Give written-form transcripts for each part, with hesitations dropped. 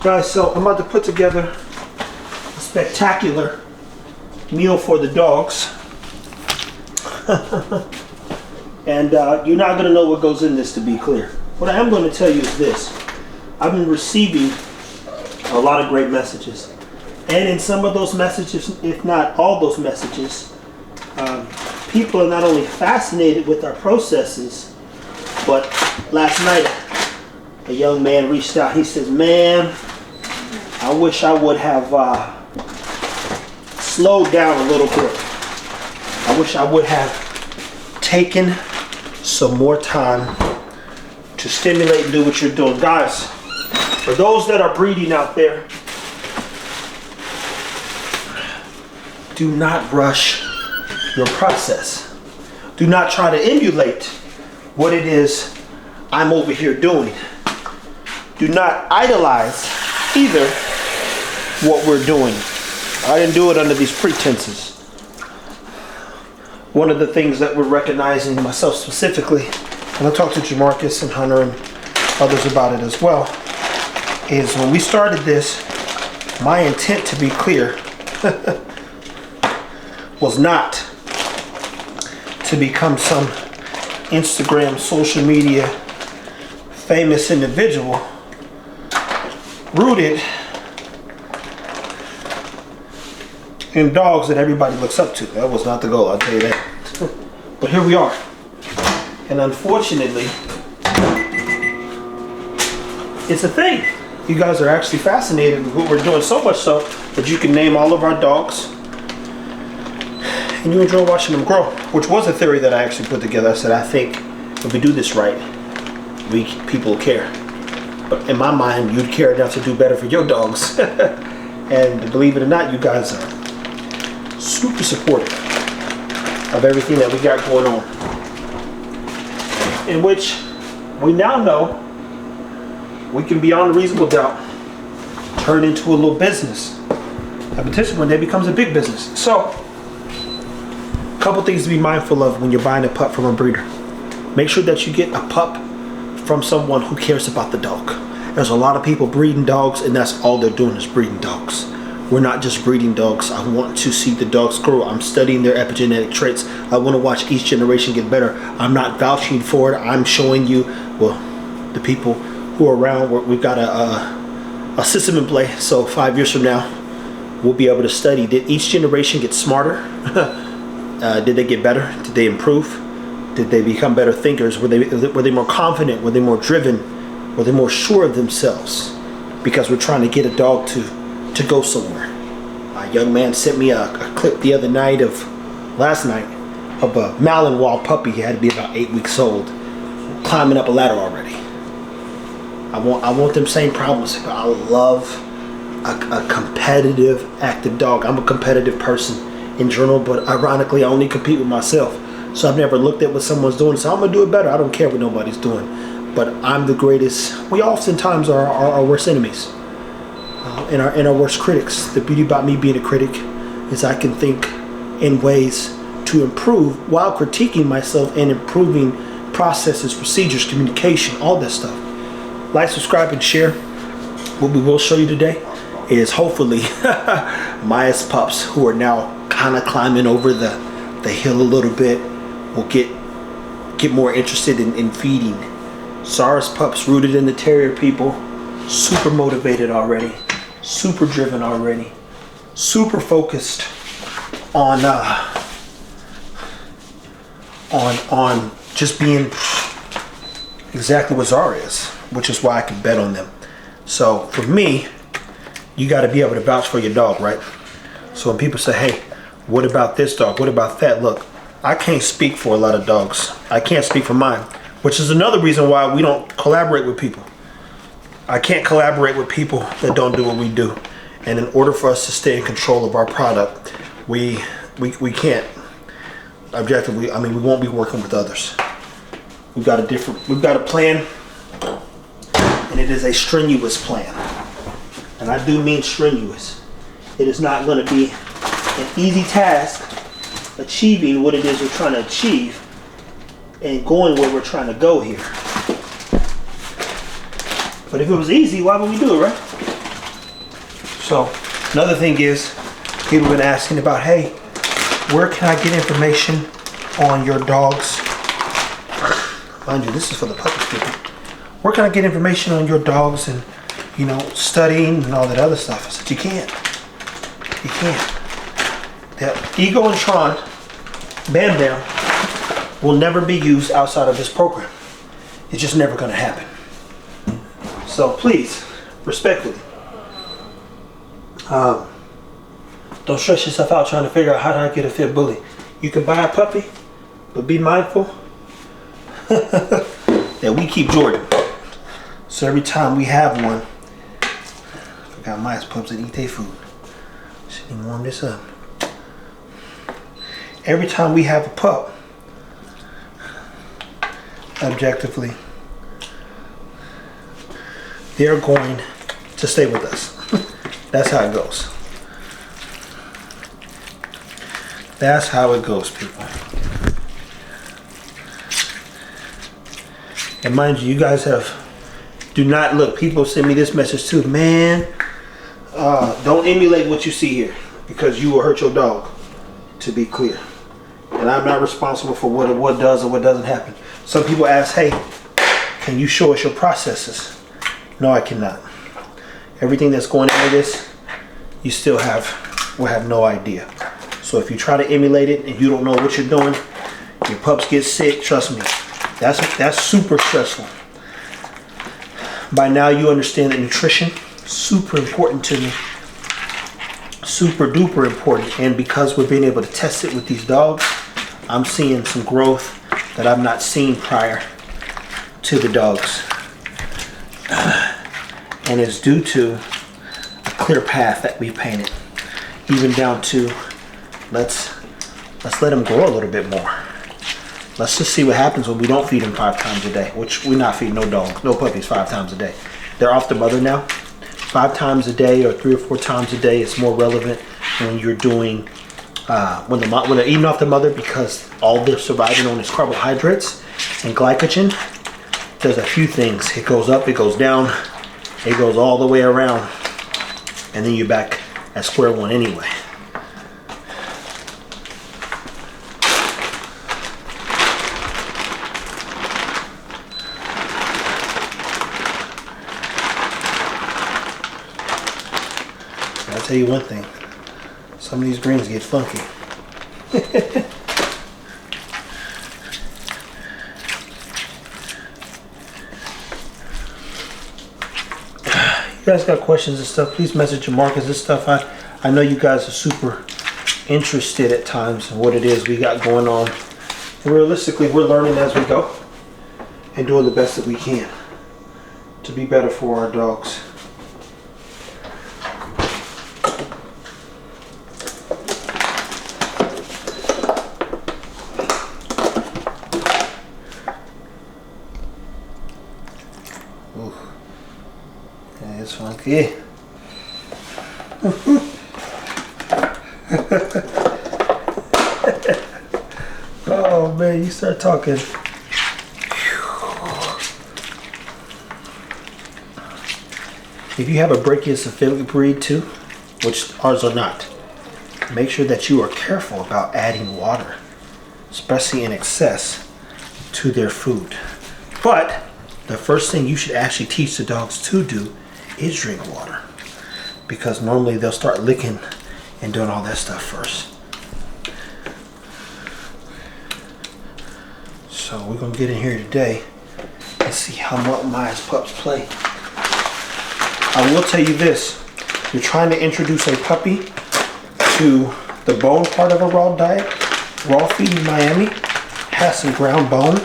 Guys, so I'm about to put together a spectacular meal for the dogs. And you're not going to know what goes in this, to be clear. What I am going to tell you is this. I've been receiving a lot of great messages. And in some of those messages, if not all those messages, people are not only fascinated with our processes, but last night a young man reached out. He says, man, I wish I would have slowed down a little bit. I wish I would have taken some more time to stimulate and do what you're doing. Guys, for those that are breeding out there, do not rush your process. Do not try to emulate what it is I'm over here doing. Do not idolize either what we're doing. I didn't do it under these pretenses. One of the things that we're recognizing, myself specifically, and I talked to Jamarcus and Hunter and others about it as well, is when we started this, my intent, to be clear, was not to become some Instagram, social media famous individual rooted in dogs that everybody looks up to. That was not the goal, I'll tell you that. But here we are. And unfortunately, it's a thing. You guys are actually fascinated with what we're doing, so much so that you can name all of our dogs and you enjoy watching them grow, which was a theory that I actually put together. I said, I think if we do this right, people care. But in my mind, you'd care enough to do better for your dogs. And believe it or not, you guys are super supportive of everything that we got going on, in which we now know we can, beyond a reasonable doubt, turn into a little business, and potentially one day becomes a big business. So, a couple things to be mindful of when you're buying a pup from a breeder. Make sure that you get a pup from someone who cares about the dog. There's a lot of people breeding dogs, and that's all they're doing is breeding dogs. We're not just breeding dogs. I want to see the dogs grow. I'm studying their epigenetic traits. I want to watch each generation get better. I'm not vouching for it. I'm showing you, well, the people who are around. We've got a system in play. So 5 years from now, we'll be able to study. Did each generation get smarter? Did they get better? Did they improve? Did they become better thinkers? Were they more confident? Were they more driven? Were they more sure of themselves? Because we're trying to get a dog to go somewhere. A young man sent me a clip the other night last night of a Malinois puppy. He had to be about 8 weeks old, climbing up a ladder already. I want them same problems. I love a competitive, active dog. I'm a competitive person in general, but ironically, I only compete with myself. So I've never looked at what someone's doing, so I'm gonna do it better. I don't care what nobody's doing, but I'm the greatest. We oftentimes are our worst enemies. And our worst critics. The beauty about me being a critic is I can think in ways to improve while critiquing myself and improving processes, procedures, communication, all that stuff. Like, subscribe, and share. What we will show you today is hopefully Maya's pups, who are now kind of climbing over the hill a little bit, will get more interested in feeding. Zara's pups, rooted in the terrier people, super motivated already. Super driven already, super focused on just being exactly what Zara is, which is why I can bet on them. So for me, you got to be able to vouch for your dog, right? So when people say, hey, what about this dog? What about that? Look, I can't speak for a lot of dogs. I can't speak for mine, which is another reason why we don't collaborate with people. I can't collaborate with people that don't do what we do. And in order for us to stay in control of our product, we can't objectively, we won't be working with others. We've got a plan, and it is a strenuous plan. And I do mean strenuous. It is not going to be an easy task achieving what it is we're trying to achieve and going where we're trying to go here. But if it was easy, why would we do it, right? So another thing is, people have been asking about, hey, where can I get information on your dogs? Mind you, this is for the public people. Where can I get information on your dogs and, you know, studying and all that other stuff? I said, you can't. You can't. That Ego and Tron, Bam Bam, will never be used outside of this program. It's just never going to happen. So please, respectfully, don't stress yourself out trying to figure out how do I get a fit bully. You can buy a puppy, but be mindful that we keep Jordan. So every time we have one, I forgot my pups that eat their food. Should even warm this up. Every time we have a pup, objectively, they're going to stay with us. That's how it goes. That's how it goes, people. And mind you, you guys do not look. People send me this message too. Man, don't emulate what you see here because you will hurt your dog, to be clear. And I'm not responsible for what does or what doesn't happen. Some people ask, hey, can you show us your processes? No, I cannot. Everything that's going into this, you still will have no idea. So if you try to emulate it and you don't know what you're doing, your pups get sick, trust me. That's super stressful. By now you understand that nutrition, super important to me. Super duper important. And because we're being able to test it with these dogs, I'm seeing some growth that I've not seen prior to the dogs. And it's due to a clear path that we painted. Even down to, let's let them grow a little bit more. Let's just see what happens when we don't feed them 5 times a day, which we're not feeding no dogs, no puppies 5 times a day. They're off the mother now. 5 times a day or 3 or 4 times a day is more relevant when you're doing, when they're eating off the mother, because all they're surviving on is carbohydrates and glycogen. There's a few things. It goes up, it goes down, it goes all the way around, and then you're back at square one anyway. I'll tell you one thing, some of these greens get funky. You guys got questions and stuff, please message your Marcus and stuff. I know you guys are super interested at times in what it is we got going on. And realistically, we're learning as we go and doing the best that we can to be better for our dogs. Ooh. Yeah, it's funky. Oh man, you start talking. If you have a brachiocephalic breed too, which ours are not, make sure that you are careful about adding water, especially in excess, to their food. But the first thing you should actually teach the dogs to do is drink water, because normally they'll start licking and doing all that stuff first. So we're gonna get in here today and see how much Maya's pups play. I will tell you this, you're trying to introduce a puppy to the bone part of a raw diet. Raw feed in Miami has some ground bone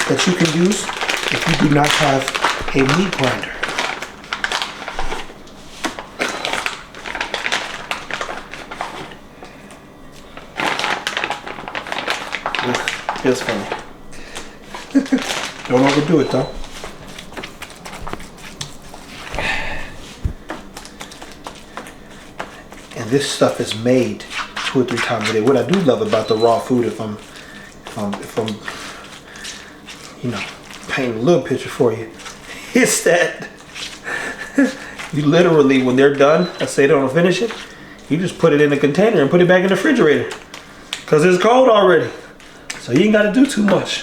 that you can use if you do not have a meat grinder. Feels funny. Don't overdo it though. And this stuff is made 2 or 3 times a day. What I do love about the raw food, if I'm you know, painting a little picture for you, is that You literally, when they're done, let's say they don't finish it, you just put it in a container and put it back in the refrigerator. Because it's cold already. So you ain't got to do too much.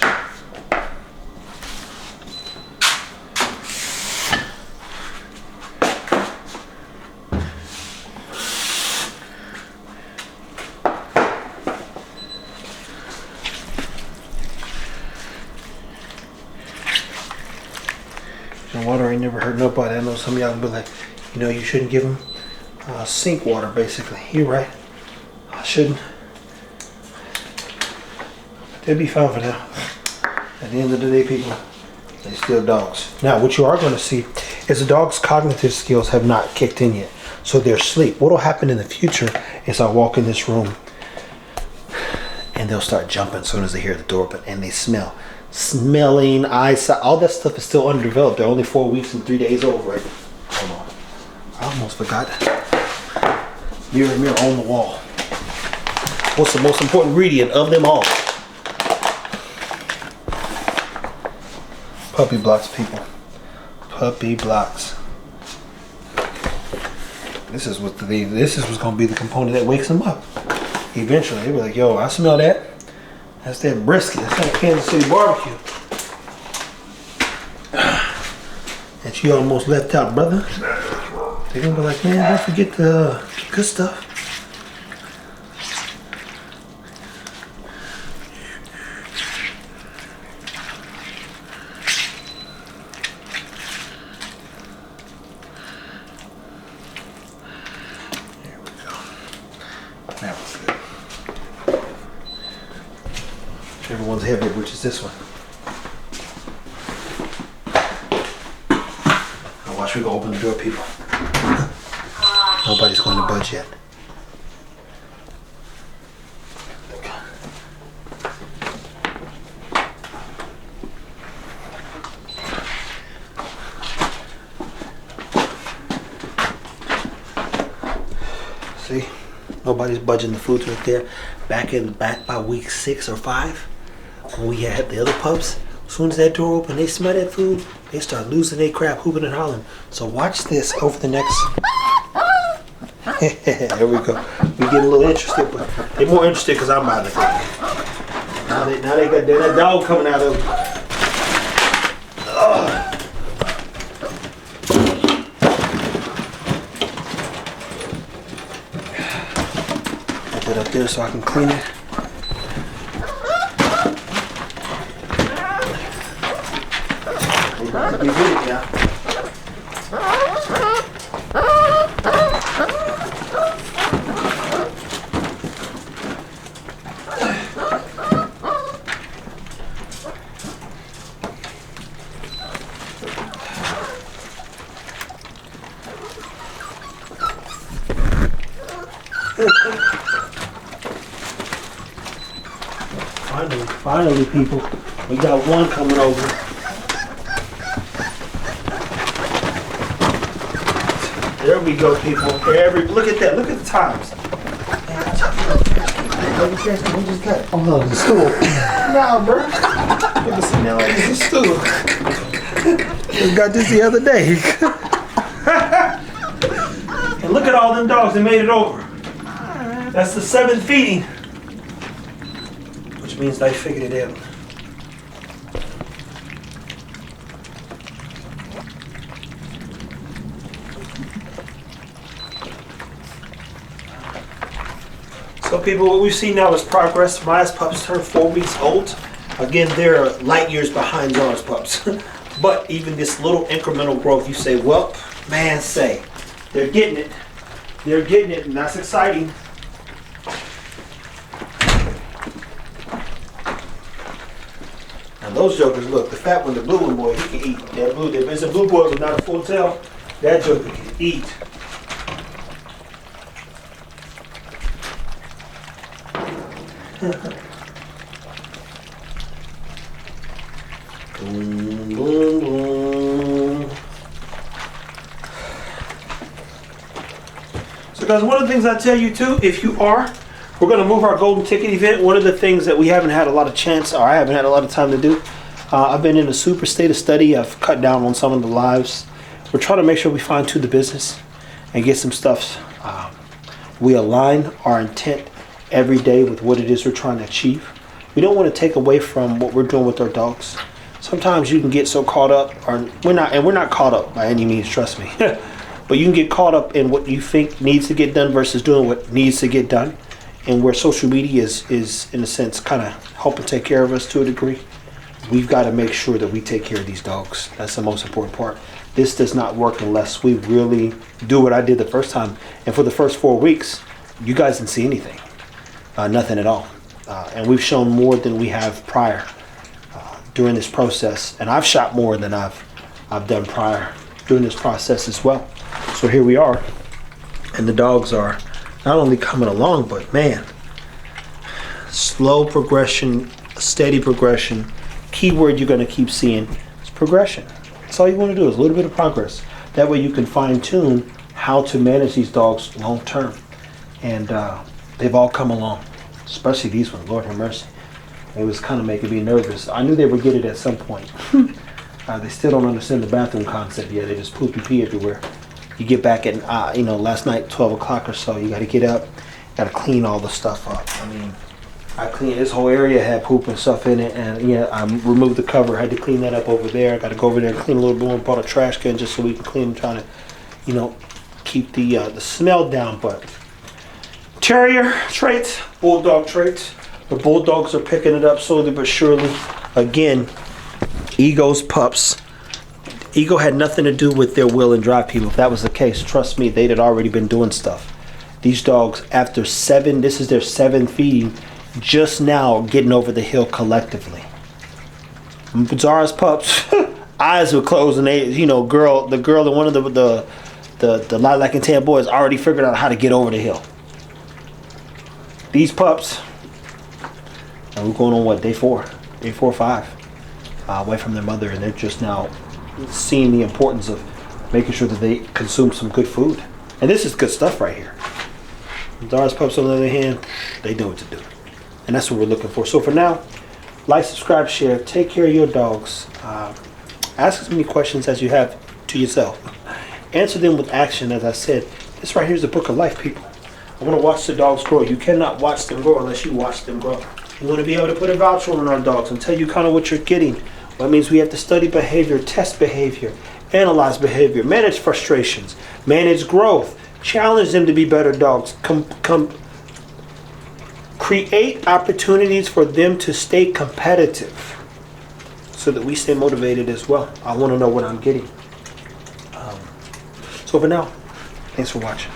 Water ain't never hurt nobody. I know some of y'all be like, you know, you shouldn't give them sink water, basically. You're right. I shouldn't. They'll be fine for now. At the end of the day, people, they still dogs. Now, what you are going to see is the dog's cognitive skills have not kicked in yet. So they're asleep. What will happen in the future is I walk in this room and they'll start jumping as soon as they hear the door open, and they smell. Smelling, eyesight, all that stuff is still underdeveloped. They're only 4 weeks and 3 days old, right? Hold on. I almost forgot. Mirror, mirror on the wall. What's the most important ingredient of them all? Puppy blocks, people. Puppy blocks. This is what's gonna be the component that wakes them up. Eventually, they'll be like, yo, I smell that. That's that brisket. That's that Kansas City barbecue. That you almost left out, brother. They're gonna be like, man, don't forget the good stuff. There we go. That was good. Everyone's heavy, which is this one. Now watch me go open the door, people. Nobody's going to budge yet. See? Nobody's budging. The food's right there. Back by week 6 or 5. When we had the other pups, as soon as that door opened, they smell that food, they start losing their crap, hooping and hollering. So watch this over the next. There we go. We get a little interested, but they're more interested because I'm out of it. Now they got that dog coming out of them. Put it up there so I can clean it. We did it now. Finally, people, we got one coming over. There we go, people. Look at that. Look at the times. We just got it. Oh, the stool. Nah, bro. Look at the now. It's a stool. Just got this the other day. And look at all them dogs that made it over. That's the 7th feeding. Which means they figured it out. So people, what we've seen now is progress. Maya's pups turned 4 weeks old. Again, they're light years behind Zara's pups. But even this little incremental growth, you say, well, man, say, they're getting it. They're getting it, and that's exciting. Now those jokers, look, the fat one, the blue one, boy, he can eat. That blue, if it's a blue boy with not a full tail, that joker can eat. Boom, boom, boom. So guys, one of the things I tell you too, if you are, we're going to move our golden ticket event. One of the things that we haven't had a lot of chance, or I haven't had a lot of time to do, I've been in a super state of study. I've cut down on some of the lives. we're trying to make sure we fine tune the business and get some stuff. We align our intent every day with what it is we're trying to achieve. We don't want to take away from what we're doing with our dogs. Sometimes you can get so caught up, or we're not caught up by any means, trust me. But you can get caught up in what you think needs to get done versus doing what needs to get done. And where social media is in a sense kind of helping take care of us to a degree, we've got to make sure that we take care of these dogs. That's the most important part. This does not work unless we really do what I did the first time. And for the first 4 weeks, you guys didn't see anything, nothing at all. And we've shown more than we have prior during this process. And I've shot more than I've done prior during this process as well. So here we are, and the dogs are not only coming along, but man, slow progression, steady progression. Key word you're going to keep seeing is progression. That's all you want to do is a little bit of progress. That way you can fine tune how to manage these dogs long term. And they've all come along, especially these ones, Lord have mercy. It was kind of making me nervous. I knew they would get it at some point. They still don't understand the bathroom concept yet. They just poop and pee everywhere. You get back at, last night, 12 o'clock or so, you got to get up, got to clean all the stuff up. I mean, I cleaned, this whole area had poop and stuff in it, and yeah, I removed the cover, had to clean that up over there. I got to go over there and clean a little bit more, bought a trash can just so we can clean, trying to, keep the smell down. But terrier traits, bulldog traits. The bulldogs are picking it up slowly but surely. Again, Ego's pups. Ego had nothing to do with their will and drive, people. If that was the case, trust me, they'd had already been doing stuff. These dogs, after 7, this is their 7th feeding, just now getting over the hill collectively. Zara's pups, eyes were closed, and they, the girl and one of the lilac and tan boys already figured out how to get over the hill. These pups, and we're going on day 4 or 5, away from their mother, and they're just now seeing the importance of making sure that they consume some good food. And this is good stuff right here. Zara's pups, on the other hand, they know what to do. And that's what we're looking for. So for now, like, subscribe, share, take care of your dogs. Ask as many questions as you have to yourself. Answer them with action. As I said, this right here is the book of life, people. I want to watch the dogs grow. You cannot watch them grow unless you watch them grow. You want to be able to put a voucher on our dogs and tell you kind of what you're getting. That means we have to study behavior, test behavior, analyze behavior, manage frustrations, manage growth, challenge them to be better dogs, create opportunities for them to stay competitive so that we stay motivated as well. I want to know what I'm getting. So for now, thanks for watching.